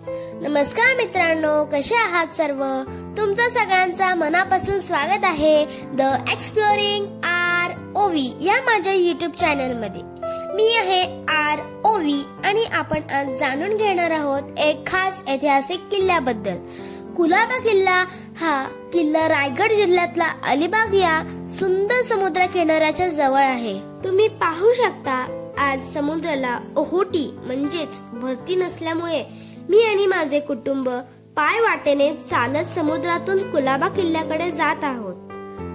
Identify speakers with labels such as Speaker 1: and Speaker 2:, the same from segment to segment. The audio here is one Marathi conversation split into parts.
Speaker 1: नमस्कार मित्रांनो, कसे आहात सर्व? तुमचं सगळ्यांचं मनापासून स्वागत आहे द एक्सप्लोरिंग ROV या माझ्या YouTube चॅनल मध्ये. मी आहे ROV आणि आपण आज जाणून घेणार आहोत एक खास ऐतिहासिक किल्ल्याबद्दल. कुलाबा किल्ला हा किल्ला रायगड जिल्ह्यातला अलिबाग या सुंदर समुद्र किनाऱ्याच्या जवळ आहे. तुम्ही पाहू शकता आज समुद्राला ओहोटी म्हणजेच भरती नसल्यामुळे मी आणि माझे कुटुंब पाय वाटेने चालत समुद्रातून कुलाबा किल्ल्याकडे जात आहोत.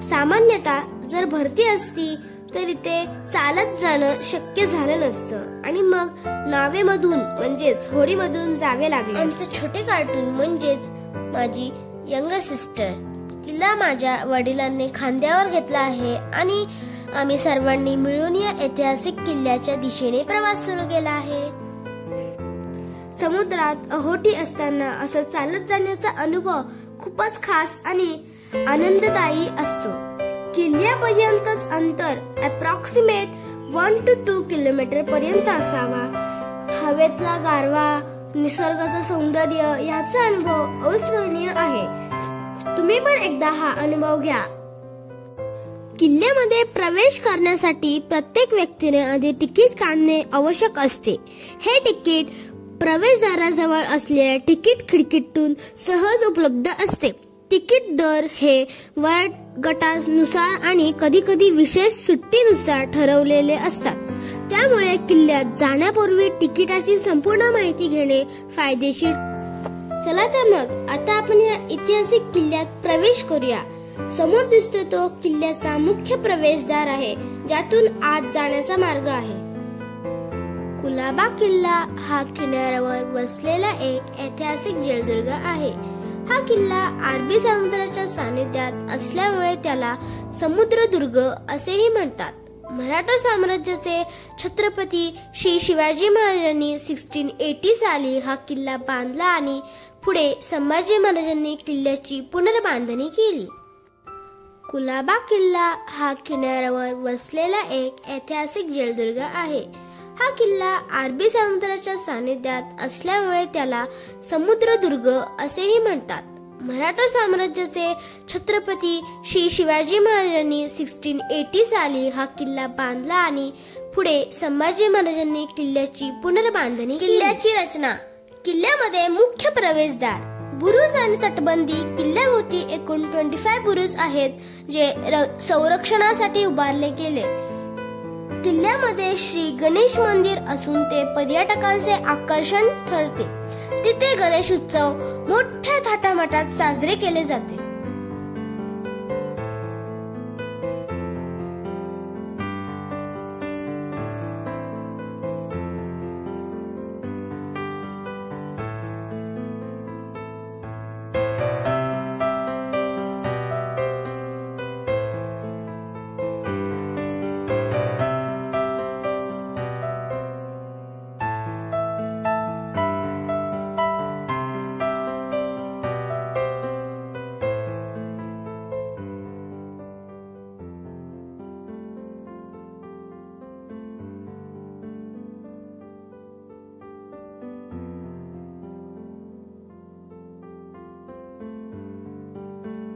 Speaker 1: सामान्यतः जर भरती असती तर इथे चालत जाणं शक्य झालं नसतं आणि मग नावेमधून म्हणजेच होडीमधून जावे लागले. आमचे छोटे कार्टून म्हणजेच माझी यंगर सिस्टर तिला माझ्या वडिलांनी खांद्यावर घेतला आहे आणि आम्ही सर्वांनी मिळून या ऐतिहासिक किल्ल्याच्या दिशेने प्रवास सुरू केला आहे. समुद्रात ओहोटी असताना असं चालत जाण्याचा अनुभव खूपच खास आणि आनंददायी असतो. किल्ल्यापर्यंतच अंतर अप्रॉक्सिमेट 1 to 2 किलोमीटर पर्यंत असावा. हवेतला गारवा, निसर्गाचं सौंदर्य याचा अनुभव अविस्मरणीय आहे. तुम्ही पण एकदा हा अनुभव घ्या. किल्ल्यामध्ये प्रवेश करण्यासाठी प्रत्येक व्यक्तीने आधी तिकीट काढणे आवश्यक असते. हे तिकीट प्रवेशद्वाराजवळ असलेल्या तिकीट खिडकीतून सहज उपलब्ध असते. तिकीट दर हे वयोगटानुसार आणि कधी विशेष सुट्टीनुसार ठरवलेले असतात. त्यामुळे किल्ल्यात जाण्यापूर्वी तिकिटाची संपूर्ण माहिती घेणे फायदेशीर. चला तर मग आता आपण या ऐतिहासिक किल्ल्यात प्रवेश करूया. समोर दिसतो तो किल्ल्याचा मुख्य प्रवेशद्वार आहे, ज्यातून आत जाण्याचा मार्ग आहे. कुलाबा किल्ला हा किनाऱ्यावर वसलेला एक ऐतिहासिक जलदुर्ग आहे. हा किल्ला अरबी समुद्राच्या सानिध्यात असल्यामुळे त्याला समुद्रदुर्ग असेही म्हणतात. मराठा साम्राज्याचे छत्रपती श्री शिवाजी महाराजांनी 1680 साली हा किल्ला बांधला आणि पुढे संभाजी महाराजांनी किल्ल्याची पुनर्बांधणी केली. कुलाबा किल्ला हा किनाऱ्यावर वसलेला एक ऐतिहासिक जलदुर्ग आहे. हा किल्ला अरबी समुद्राच्या सानिध्यात असल्यामुळे त्याला समुद्रदुर्ग असेही म्हणतात. मराठा साम्राज्याचे छत्रपती श्री शिवाजी महाराजांनी 1680 साली हा किल्ला बांधला आणि पुढे संभाजी महाराजांनी किल्ल्याची पुनर्बांधणी केली. किल्ल्याची रचना. किल्ल्यामध्ये मुख्य प्रवेशद्वार, बुरुज आणि तटबंदी. किल्ल्याभोवती एकूण 25 बुरुज आहेत जे संरक्षणासाठी उभारले गेले. किल्ल्यामध्ये श्री गणेश मंदिर असून ते पर्यटकांचे आकर्षण ठरते. तिथे गणेश उत्सव मोठ्या थाटामाटात साजरे केले जाते.